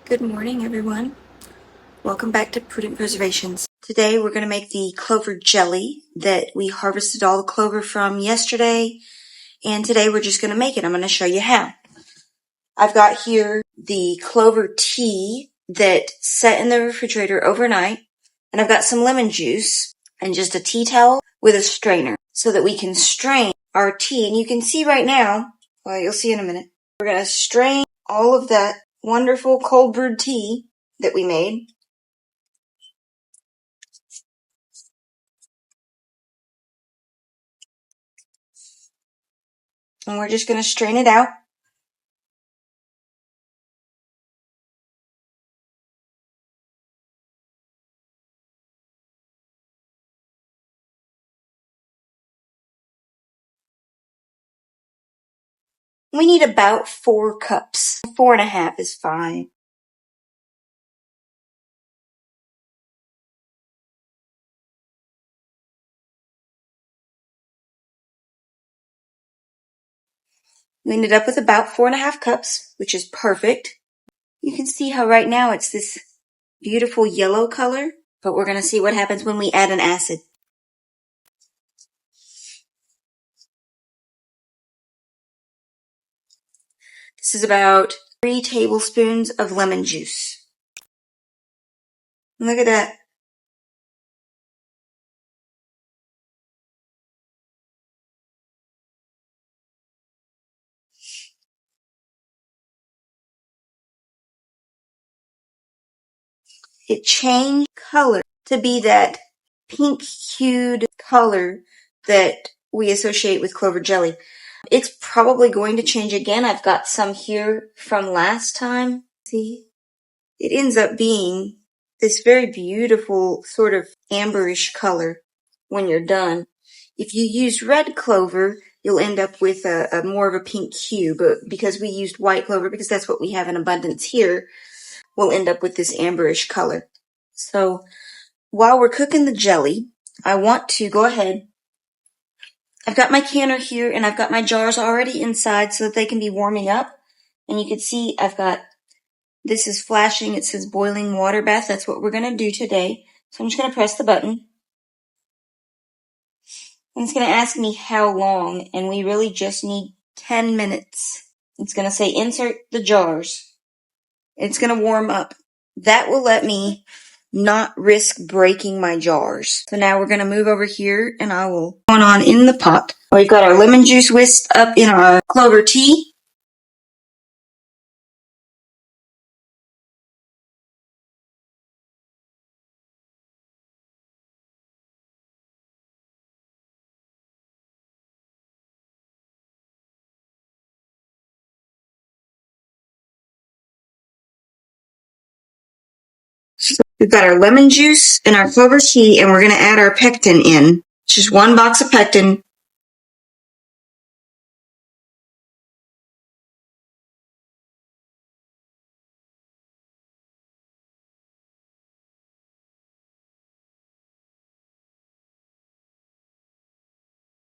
Good morning, everyone. Welcome back to Prudent Preservations. Today we're going to make the clover jelly that we harvested all the clover from yesterday, and today we're just going to make it. I'm going to show you how. I've got here the clover tea that sat in the refrigerator overnight, and I've got some lemon juice and just a tea towel with a strainer so that we can strain our tea. And you can see right now, well, you'll see in a minute, we're going to strain all of that wonderful cold brewed tea that we made. And we're just going to strain it out. We need about 4 cups. 4.5 is fine. We ended up with about 4.5 cups, which is perfect. You can see how right now it's this beautiful yellow color, but we're going to see what happens when we add an acid. This is about 3 tablespoons of lemon juice. Look at that. It changed color to be that pink hued color that we associate with clover jelly. It's probably going to change again. I've got some here from last time. See? It ends up being this very beautiful sort of amberish color when you're done. If you use red clover, you'll end up with a more of a pink hue, but because we used white clover, because that's what we have in abundance here, we'll end up with this amberish color. So while we're cooking the jelly, I want to go ahead. I've got my canner here and I've got my jars already inside so that they can be warming up. And you can see I've got, this is flashing. It says boiling water bath. That's what we're going to do today. So I'm just going to press the button. And it's going to ask me how long. And we really just need 10 minutes. It's going to say insert the jars. It's going to warm up. That will let me not risk breaking my jars. So now we're going to move over here and I will put on in the pot. We've got our lemon juice whisked up in our clover tea. We've got our lemon juice and our clover tea, and we're going to add our pectin in. It's just 1 box of pectin.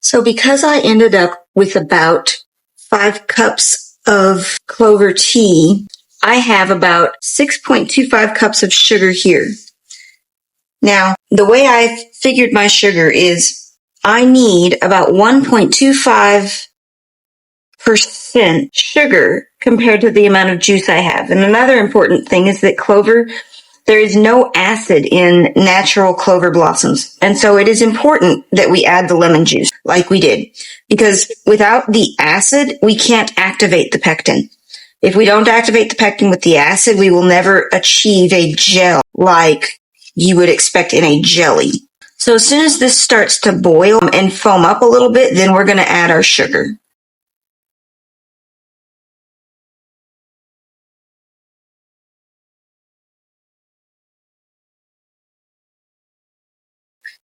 So because I ended up with about 5 cups of clover tea, I have about 6.25 cups of sugar here. Now, the way I figured my sugar is I need about 1.25% sugar compared to the amount of juice I have. And another important thing is that clover, there is no acid in natural clover blossoms. And so it is important that we add the lemon juice like we did, because without the acid, we can't activate the pectin. If we don't activate the pectin with the acid, we will never achieve a gel like you would expect in a jelly. So as soon as this starts to boil and foam up a little bit, then we're going to add our sugar.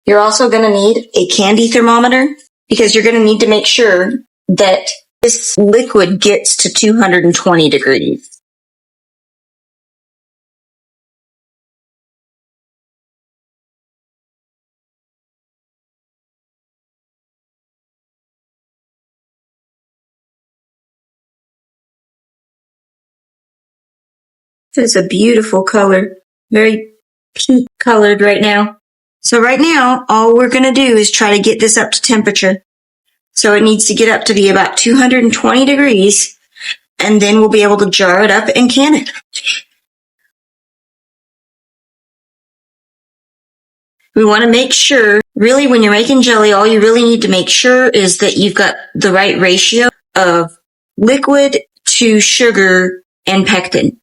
You're also going to need a candy thermometer because you're going to need to make sure that this liquid gets to 220 degrees. It's a beautiful color. Very pink colored right now. So right now, all we're going to do is try to get this up to temperature. So it needs to get up to be about 220 degrees, and then we'll be able to jar it up and can it. We want to make sure, really when you're making jelly, all you really need to make sure is that you've got the right ratio of liquid to sugar and pectin.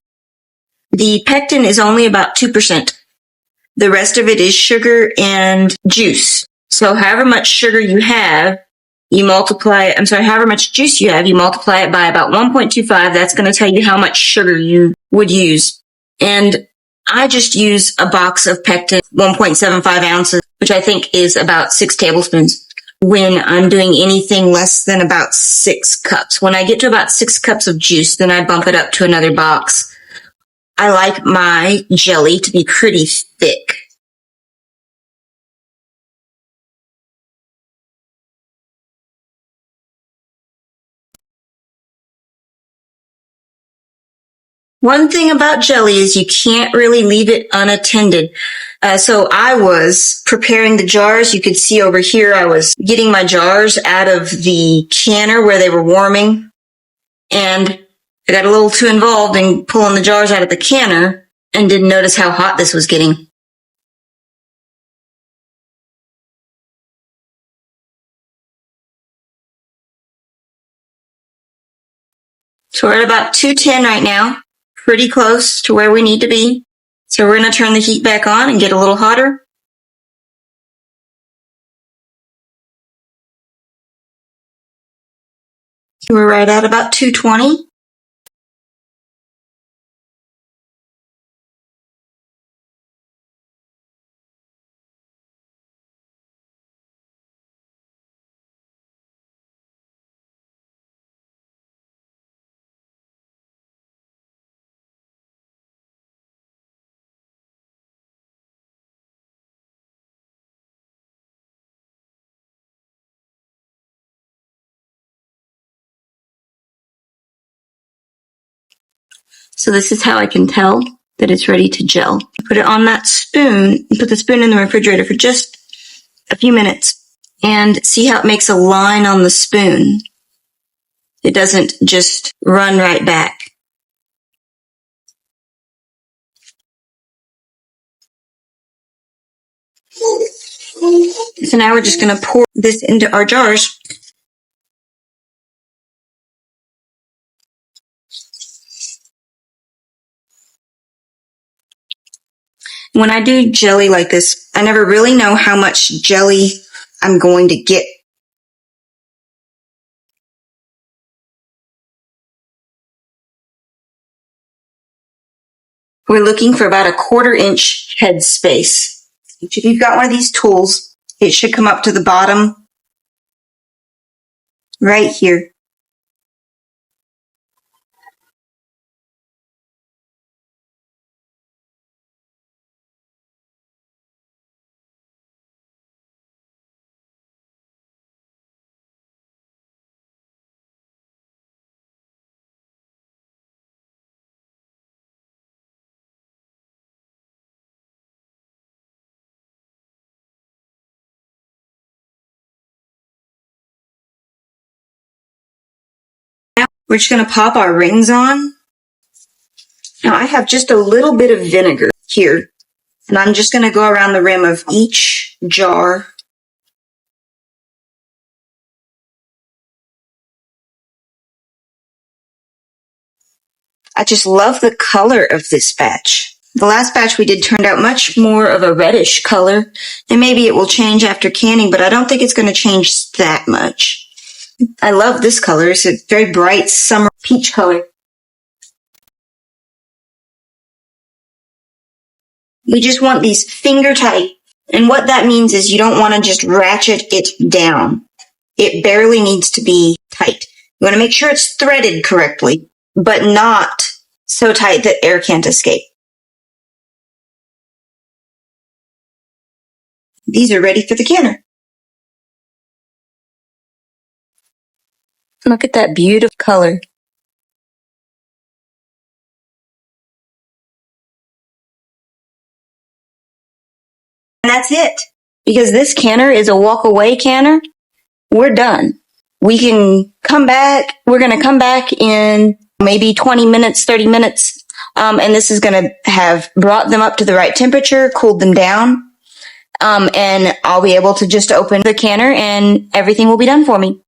The pectin is only about 2%. The rest of it is sugar and juice. So however much sugar you have, however much juice you have, you multiply it by about 1.25. That's going to tell you how much sugar you would use. And I just use a box of pectin, 1.75 ounces, which I think is about 6 tablespoons. When I'm doing anything less than about 6 cups. When I get to about 6 cups of juice, then I bump it up to another box. I like my jelly to be pretty thick. One thing about jelly is you can't really leave it unattended. So I was preparing the jars. You could see over here I was getting my jars out of the canner where they were warming. And I got a little too involved in pulling the jars out of the canner and didn't notice how hot this was getting. So we're at about 210 right now. Pretty close to where we need to be. So we're going to turn the heat back on and get a little hotter. We're right at about 220. So this is how I can tell that it's ready to gel. Put it on that spoon, put the spoon in the refrigerator for just a few minutes, and see how it makes a line on the spoon. It doesn't just run right back. So now we're just going to pour this into our jars. When I do jelly like this, I never really know how much jelly I'm going to get. We're looking for about a 1/4 inch head space. If you've got one of these tools, it should come up to the bottom right here. Now we're just going to pop our rings on. Now I have just a little bit of vinegar here, and I'm just going to go around the rim of each jar. I just love the color of this batch. The last batch we did turned out much more of a reddish color, and maybe it will change after canning, but I don't think it's going to change that much. I love this color. It's a very bright summer peach color. We just want these finger tight. And what that means is you don't want to just ratchet it down. It barely needs to be tight. You want to make sure it's threaded correctly, but not so tight that air can't escape. These are ready for the canner. Look at that beautiful color. that's it. Because this canner is a walk away canner, we're done. We can come back. We're going to come back in maybe 20 minutes, 30 minutes. And this is going to have brought them up to the right temperature, cooled them down. And I'll be able to just open the canner and everything will be done for me.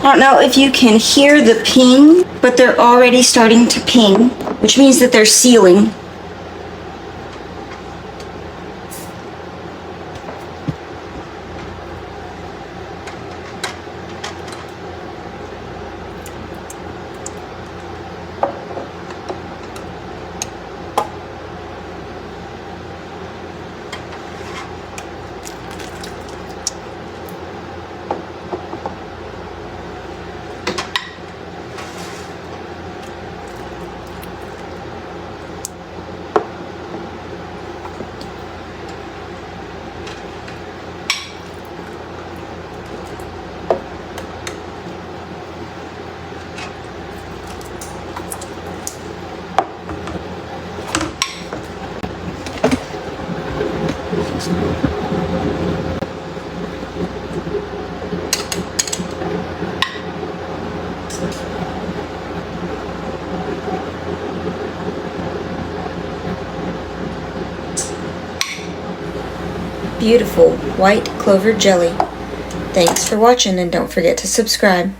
I don't know if you can hear the ping, but they're already starting to ping, which means that they're sealing. Beautiful white clover jelly. Thanks for watching and don't forget to subscribe.